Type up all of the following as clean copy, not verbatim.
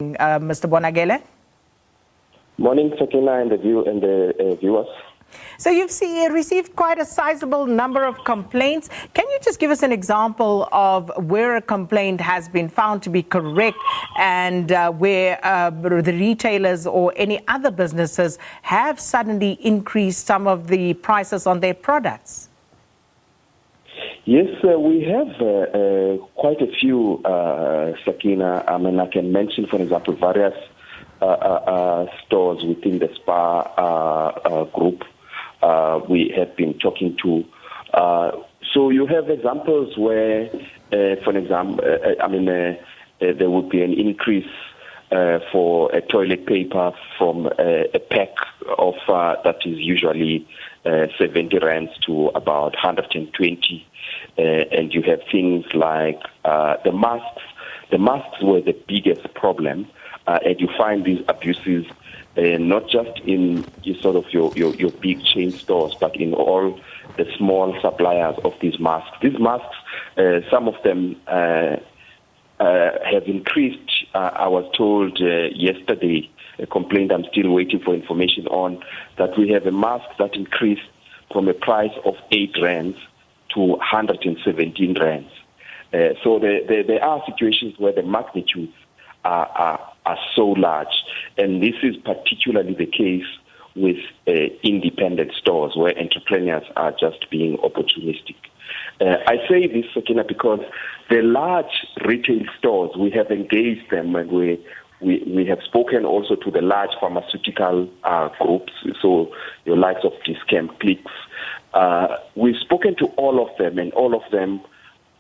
Mr. Bonakele. Morning, Sakina, and the viewers. So you've received quite a sizable number of complaints. Can you just give us an example of where a complaint has been found to be correct and where the retailers or any other businesses have suddenly increased some of the prices on their products? Yes, we have quite a few, Sakina. I mean, I can mention, for example, various stores within the SPAR group we have been talking to. So you have examples where, for example, there would be an increase for a toilet paper from a pack of that is usually 70 rands to about 120. And you have things like the masks. The masks were the biggest problem, and you find these abuses not just in your big chain stores, but in all the small suppliers of these masks. These masks, some of them have increased. I was told yesterday, a complaint I'm still waiting for information on, that we have a mask that increased from a price of 8 rands to 117 rands. So there are situations where the magnitudes are so large, and this is particularly the case with independent stores where entrepreneurs are just being opportunistic. I say this, Sakina, because the large retail stores, we have engaged them, and we have spoken also to the large pharmaceutical groups, so your likes of Discam, Clicks. We've spoken to all of them, and all of them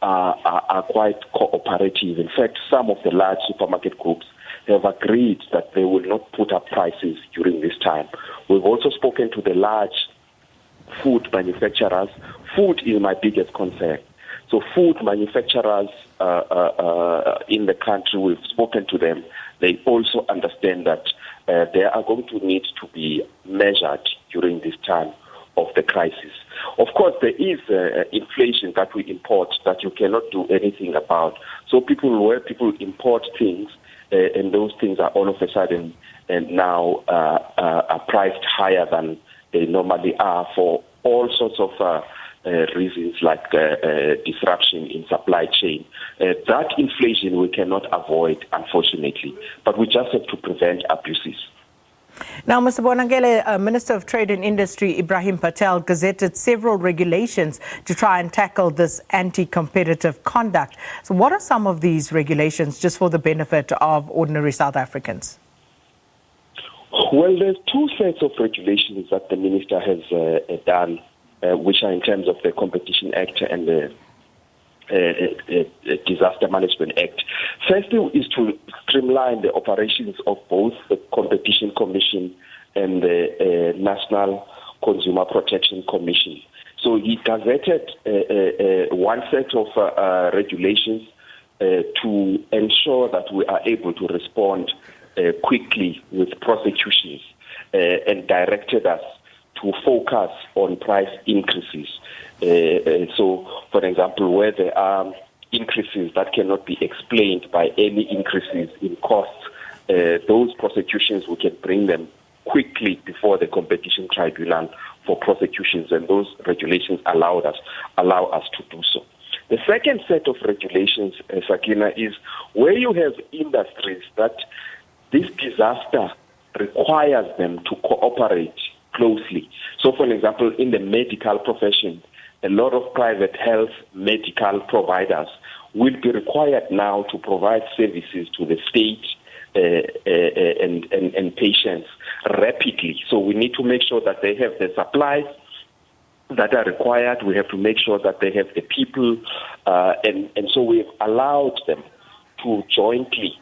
are quite cooperative. In fact, some of the large supermarket groups have agreed that they will not put up prices during this time. We've also spoken to the large food manufacturers. Food is my biggest concern. So food manufacturers in the country, we've spoken to them. They also understand that they are going to need to be measured during this time of the crisis. Of course, there is inflation that we import that you cannot do anything about. So where people import things, and those things are all of a sudden and now are priced higher than they normally are for all sorts of reasons like disruption in supply chain. That inflation we cannot avoid, unfortunately, but we just have to prevent abuses. Now, Mr. Bonakele, Minister of Trade and Industry Ibrahim Patel gazetted several regulations to try and tackle this anti-competitive conduct. So what are some of these regulations, just for the benefit of ordinary South Africans? Well, there's 2 sets of regulations that the minister has done, which are in terms of the Competition Act and the Disaster Management Act. First is to streamline the operations of both the Competition Commission and the National Consumer Protection Commission. So he gazetted one set of regulations to ensure that we are able to respond quickly with prosecutions, and directed us to focus on price increases. So, for example, where there are increases that cannot be explained by any increases in costs, those prosecutions, we can bring them quickly before the competition tribunal for prosecutions, and those regulations allow us to do so. The second set of regulations, Sakina, is where you have industries that this disaster requires them to cooperate closely. So, for example, in the medical profession, a lot of private health medical providers will be required now to provide services to the state and patients rapidly. So we need to make sure that they have the supplies that are required. We have to make sure that they have the people, and so we've allowed them to jointly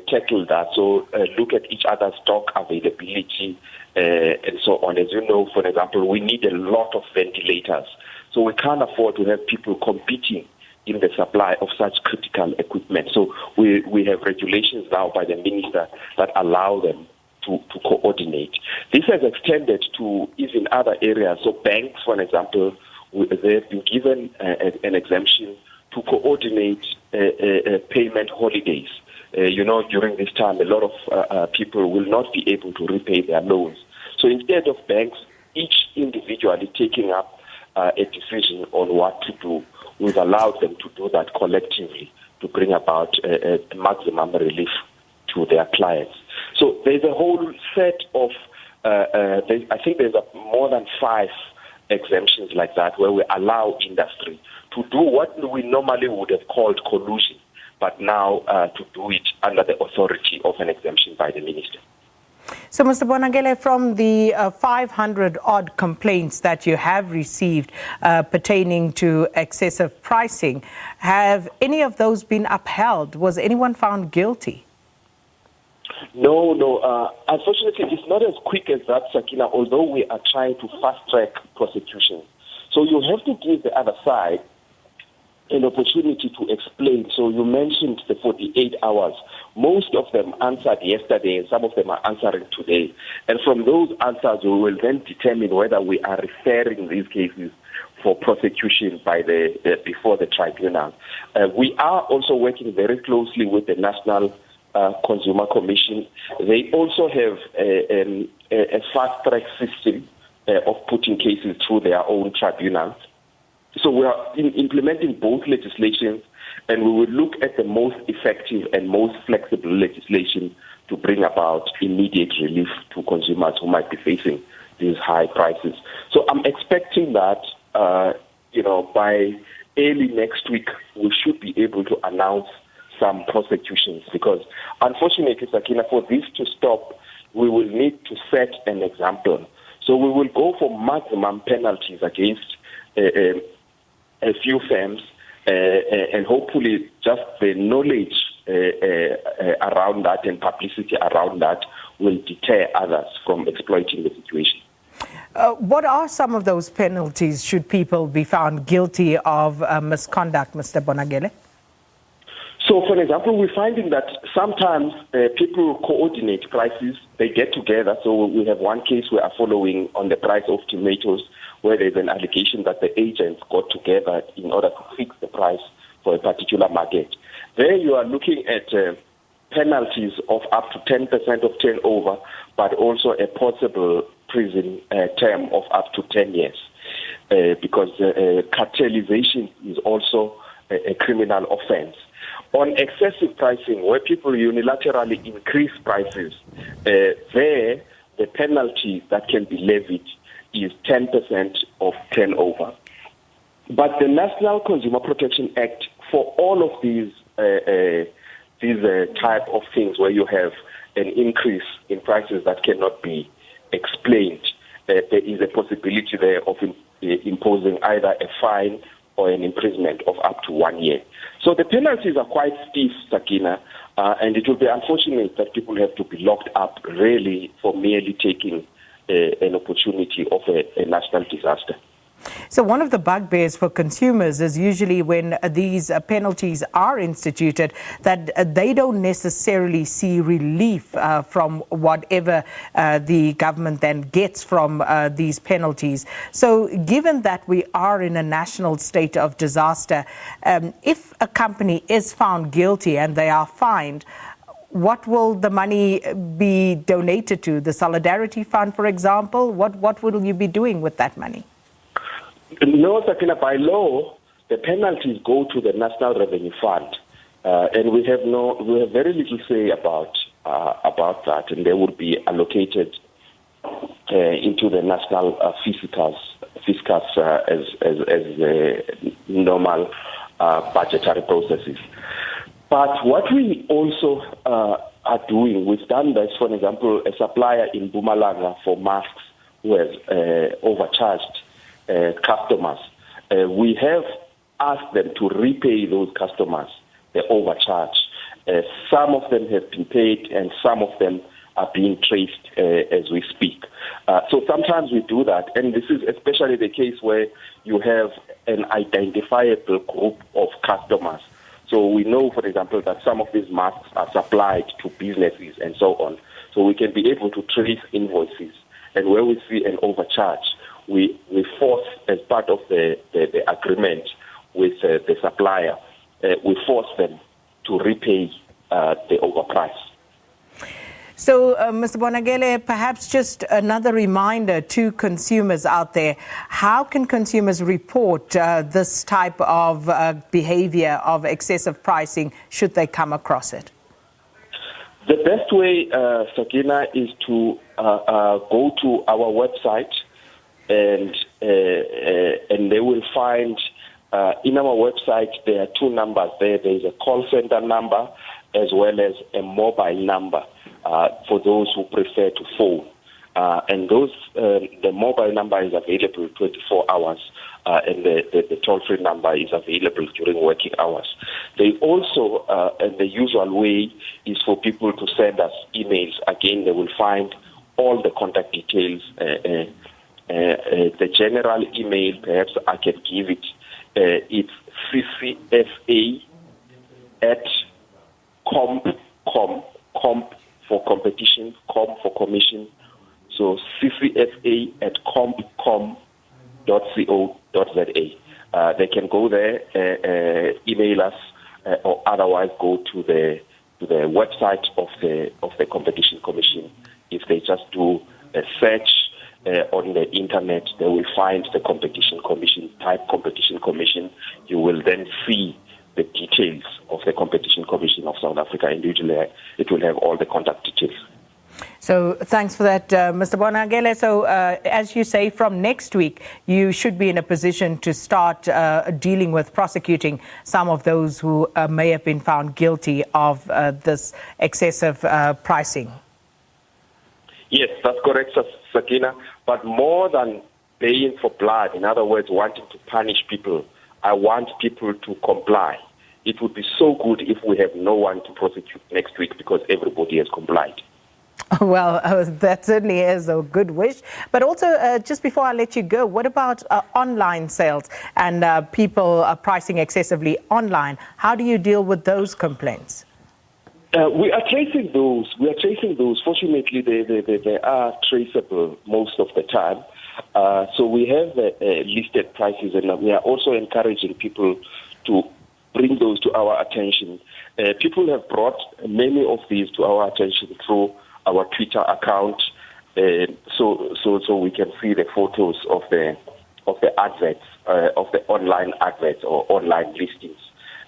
tackle that. So look at each other's stock availability and so on. As you know, for example, we need a lot of ventilators. So we can't afford to have people competing in the supply of such critical equipment. So we have regulations now by the minister that allow them to coordinate. This has extended to even other areas. So banks, for example, they've been given an exemption to coordinate payment holidays. during this time, a lot of people will not be able to repay their loans. So instead of banks each individually taking up a decision on what to do, we've allowed them to do that collectively to bring about a maximum relief to their clients. So there's a whole set of, I think there's more than 5 exemptions like that where we allow industry to do what we normally would have called collusion, but now to do it under the authority of an exemption by the minister. So, Mr. Bonakele, from the 500-odd complaints that you have received pertaining to excessive pricing, have any of those been upheld? Was anyone found guilty? No. Unfortunately, it's not as quick as that, Sakina, although we are trying to fast-track prosecution. So you have to give the other side an opportunity to explain. So you mentioned the 48 hours. Most of them answered yesterday, and some of them are answering today. And from those answers, we will then determine whether we are referring these cases for prosecution by before the tribunal. We are also working very closely with the National Consumer Commission. They also have a fast-track system of putting cases through their own tribunals. So we are implementing both legislations, and we will look at the most effective and most flexible legislation to bring about immediate relief to consumers who might be facing these high prices. So I'm expecting that, by early next week, we should be able to announce some prosecutions, because unfortunately, Sakina, for this to stop, we will need to set an example. So we will go for maximum penalties against a few firms, and hopefully just the knowledge around that and publicity around that will deter others from exploiting the situation. What are some of those penalties should people be found guilty of misconduct, Mr. Bonakele? So, for example, we're finding that sometimes people coordinate prices. They get together. So we have one case we are following on the price of tomatoes, where there's an allegation that the agents got together in order to fix the price for a particular market. There you are looking at penalties of up to 10% of turnover, but also a possible prison term of up to 10 years, because cartelization is also a criminal offense. On excessive pricing, where people unilaterally increase prices, there the penalty that can be levied is 10% of turnover. But the National Consumer Protection Act, for all of these type of things where you have an increase in prices that cannot be explained, there is a possibility there of imposing either a fine or an imprisonment of up to 1 year. So the penalties are quite stiff, Sakina, and it will be unfortunate that people have to be locked up really for merely taking an opportunity of a national disaster. So one of the bugbears for consumers is usually when these penalties are instituted that they don't necessarily see relief from whatever the government then gets from these penalties. So given that we are in a national state of disaster, if a company is found guilty and they are fined, what will the money be donated to? The Solidarity Fund, for example? What will you be doing with that money? No, Sakina, by law, the penalties go to the National Revenue Fund, and we have very little say about that, and they will be allocated into the national fiscus as normal budgetary processes. But what we also are doing, we've done this, for example, a supplier in Mpumalanga for masks who has overcharged customers. We have asked them to repay those customers the overcharge. Some of them have been paid and some of them are being traced as we speak. So sometimes we do that, and this is especially the case where you have an identifiable group of customers. So we know, for example, that some of these masks are supplied to businesses and so on. So we can be able to trace invoices, and where we see an overcharge, we force, as part of the agreement with the supplier, we force them to repay the overprice. So, Mr. Bonakele, perhaps just another reminder to consumers out there. How can consumers report this type of behavior of excessive pricing should they come across it? The best way, Sakina, is to go to our website and they will find in our website there are two numbers there. There is a call center number as well as a mobile number for those who prefer to phone. And the mobile number is available 24 hours and the toll-free number is available during working hours. They also, and the usual way is for people to send us emails. Again, they will find all the contact details. The general email, perhaps I can give it. It's CCFA@comp for competition, com for commission. So ccfa@compcom.co.za. They can go there, email us, or otherwise go to the website of the Competition Commission. If they just do a search on the internet, they will find the Competition Commission. Type Competition Commission. You will then see the details of the Competition Commission of South Africa, and it will have all the contact details. So thanks for that, Mr. Bonakele. So as you say, from next week, you should be in a position to start dealing with prosecuting some of those who may have been found guilty of this excessive pricing. Yes, that's correct, Sakina. But more than paying for blood, in other words, wanting to punish people, I want people to comply. It would be so good if we have no one to prosecute next week because everybody has complied. Well, that certainly is a good wish. But also, just before I let you go, what about online sales and people pricing excessively online? How do you deal with those complaints? We are tracing those. Fortunately, they are traceable most of the time. So we have listed prices, and we are also encouraging people to bring those to our attention. People have brought many of these to our attention through our Twitter account, so we can see the photos of the adverts, of the online adverts or online listings.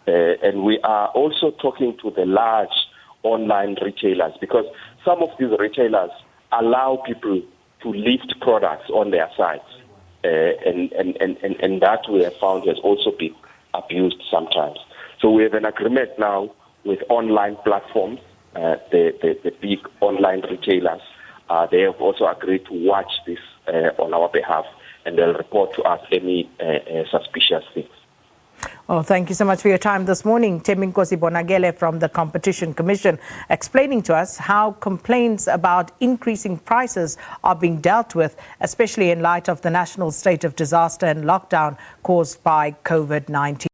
And we are also talking to the large online retailers, because some of these retailers allow people to list products on their sites, and that we have found has also been abused sometimes. So we have an agreement now with online platforms, the big online retailers. They have also agreed to watch this on our behalf, and they'll report to us any suspicious things. Well, thank you so much for your time this morning. Tembinkosi Bonakele from the Competition Commission explaining to us how complaints about increasing prices are being dealt with, especially in light of the national state of disaster and lockdown caused by COVID-19.